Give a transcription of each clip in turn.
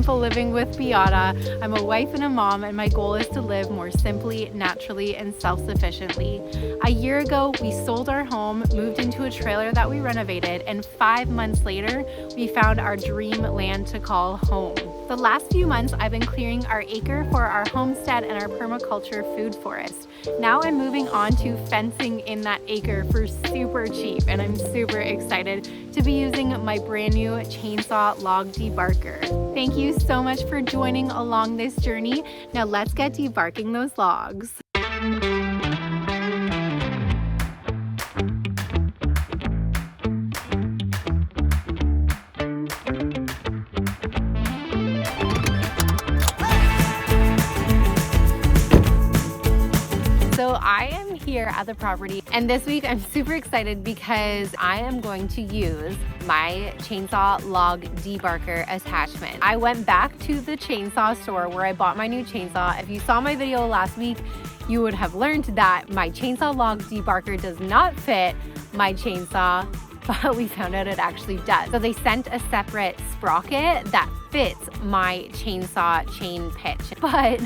Simple Living with Biata. I'm a wife and a mom, and my goal is to live more simply, naturally, and self-sufficiently. A year ago, we sold our home, moved into a trailer that we renovated, and 5 months later, we found our dream land to call home. The last few months, I've been clearing our acre for our homestead and our permaculture food forest. Now I'm moving on to fencing in that acre for super cheap, and I'm super excited to be using my brand new chainsaw log debarker. Thank you so much for joining along this journey. Now let's get debarking those logs. So I am here at the property, and this week I'm super excited because I am going to use my chainsaw log debarker attachment. I went back to the chainsaw store where I bought my new chainsaw. If you saw my video last week, you would have learned that my chainsaw log debarker does not fit my chainsaw, but we found out it actually does. So they sent a separate sprocket that fits my chainsaw chain pitch. But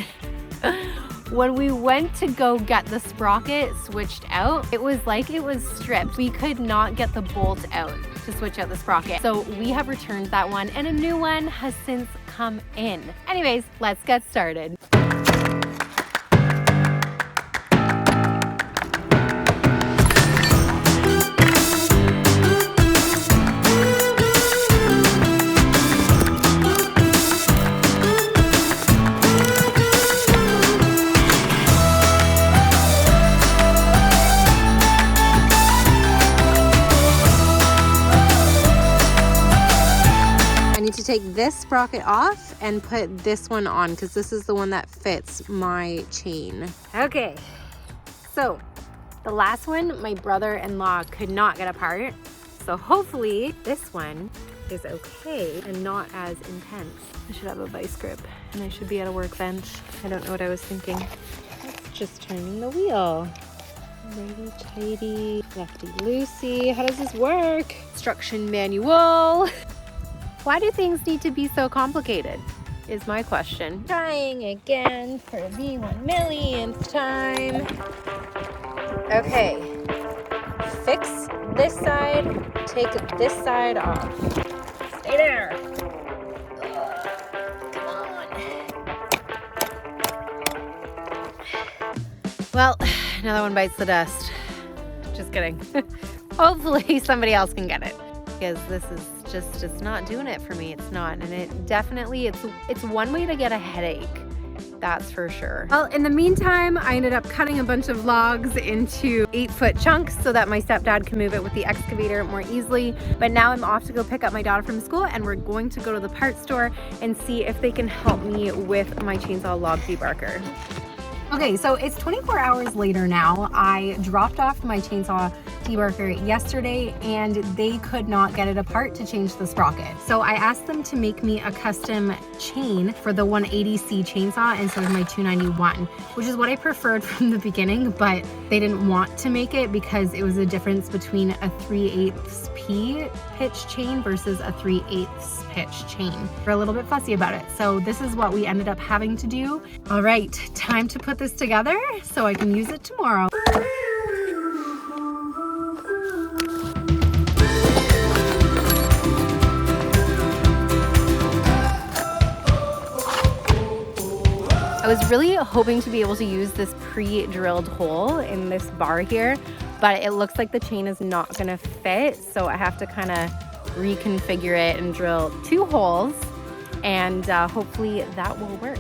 when we went to go get the sprocket switched out, it was like it was stripped. We could not get the bolt out to switch out the sprocket. So we have returned that one, and a new one has since come in. Anyways, let's get started. To take this sprocket off and put this one on because this is the one that fits my chain. Okay, so the last one my brother-in-law could not get apart, so hopefully this one is okay and not as intense. I should have a vice grip and I should be at a workbench. I don't know what I was thinking. That's just turning the wheel. Righty tighty, lefty loosey. How does this work? Instruction manual. Why do things need to be so complicated, is my question. Trying again for the 1 millionth time. Okay, fix this side, take this side off. Stay there. Come on. Well, another one bites the dust. Just kidding. Hopefully somebody else can get it, because this is just, it's not doing it for me. It's not, and it definitely, it's one way to get a headache, that's for sure. Well, in the meantime, I ended up cutting a bunch of logs into 8-foot chunks so that my stepdad can move it with the excavator more easily. But now I'm off to go pick up my daughter from school, and we're going to go to the parts store and see if they can help me with my chainsaw log debarker. Okay, so it's 24 hours later now. I dropped off my chainsaw debarker yesterday and they could not get it apart to change the sprocket. So I asked them to make me a custom chain for the 180C chainsaw instead of my 291, which is what I preferred from the beginning, but they didn't want to make it because it was a difference between a 3/8 P pitch chain versus a 3/8 pitch chain. We're a little bit fussy about it. So this is what we ended up having to do. All right, time to put this together so I can use it tomorrow. I was really hoping to be able to use this pre-drilled hole in this bar here, but it looks like the chain is not gonna fit, so I have to kind of reconfigure it and drill 2 holes, and hopefully that will work.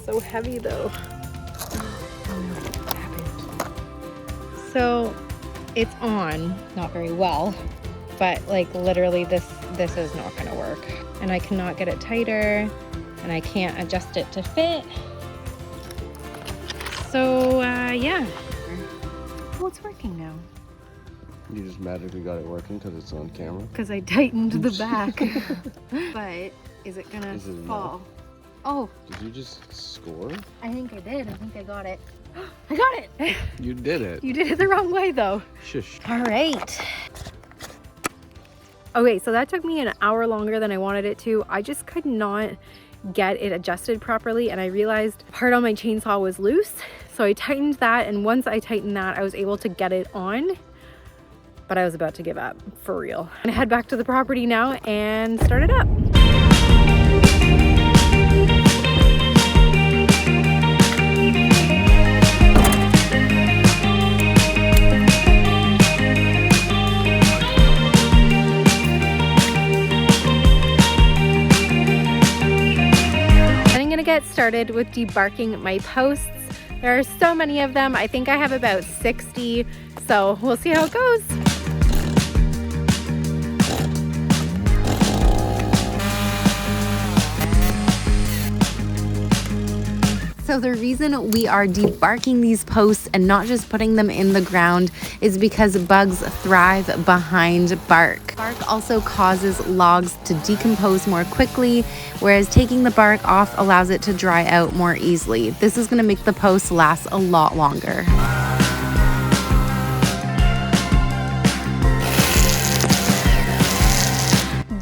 so heavy though. So it's on, not very well, but like literally this is not gonna work. And I cannot get it tighter and I can't adjust it to fit. So yeah. Oh, it's working now. You just magically got it working because it's on camera? Because I tightened the back. But is it gonna fall? Oh. Did you just score? I think I did. I think I got it. I got it. You did it. You did it the wrong way though. Shush. All right. Okay, so that took me an hour longer than I wanted it to. I just could not get it adjusted properly, and I realized part on my chainsaw was loose. So I tightened that, and once I tightened that, I was able to get it on. But I was about to give up, for real. I'm gonna head back to the property now and start it up. I'm gonna get started with debarking my posts. There are so many of them. I think I have about 60, so we'll see how it goes. So the reason we are debarking these posts and not just putting them in the ground is because bugs thrive behind bark. Bark also causes logs to decompose more quickly, whereas taking the bark off allows it to dry out more easily. This is going to make the post last a lot longer.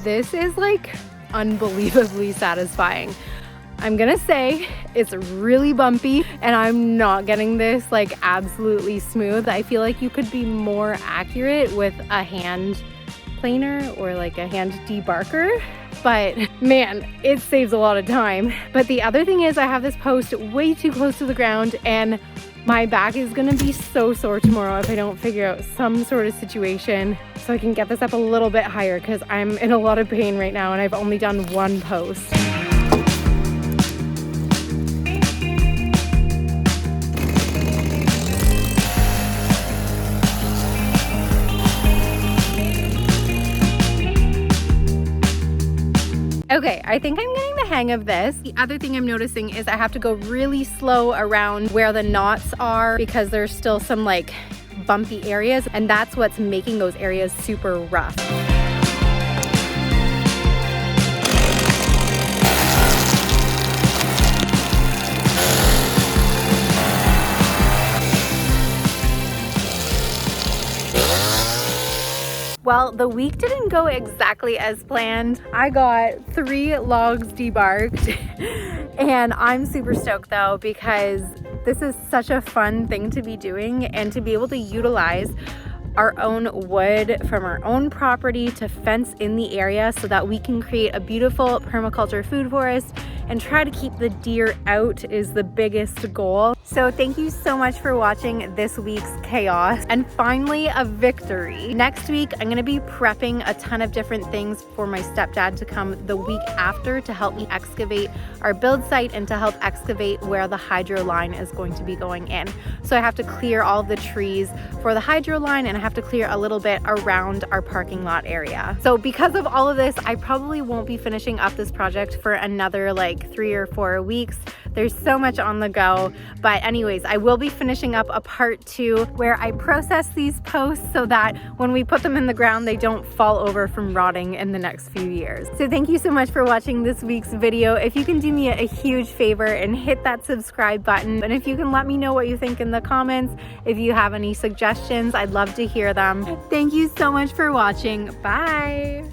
This is like unbelievably satisfying. I'm gonna say it's really bumpy and I'm not getting this like absolutely smooth. I feel like you could be more accurate with a hand planer or like a hand debarker, but man, it saves a lot of time. But the other thing is I have this post way too close to the ground and my back is gonna be so sore tomorrow if I don't figure out some sort of situation so I can get this up a little bit higher, because I'm in a lot of pain right now and I've only done one post. Okay, I think I'm getting the hang of this. The other thing I'm noticing is I have to go really slow around where the knots are because there's still some like bumpy areas, and that's what's making those areas super rough. Well, the week didn't go exactly as planned. I got 3 logs debarked and I'm super stoked though, because this is such a fun thing to be doing and to be able to utilize our own wood from our own property to fence in the area so that we can create a beautiful permaculture food forest and try to keep the deer out is the biggest goal. So thank you so much for watching this week's chaos and finally a victory. Next week, I'm gonna be prepping a ton of different things for my stepdad to come the week after to help me excavate our build site and to help excavate where the hydro line is going to be going in. So I have to clear all the trees for the hydro line and I have to clear a little bit around our parking lot area. So because of all of this, I probably won't be finishing up this project for another like 3 or 4 weeks. There's so much on the go, but anyways, I will be finishing up a part 2 where I process these posts so that when we put them in the ground, they don't fall over from rotting in the next few years. So thank you so much for watching this week's video. If you can do me a huge favor and hit that subscribe button, and if you can let me know what you think in the comments, if you have any suggestions, I'd love to hear them. Thank you so much for watching. Bye.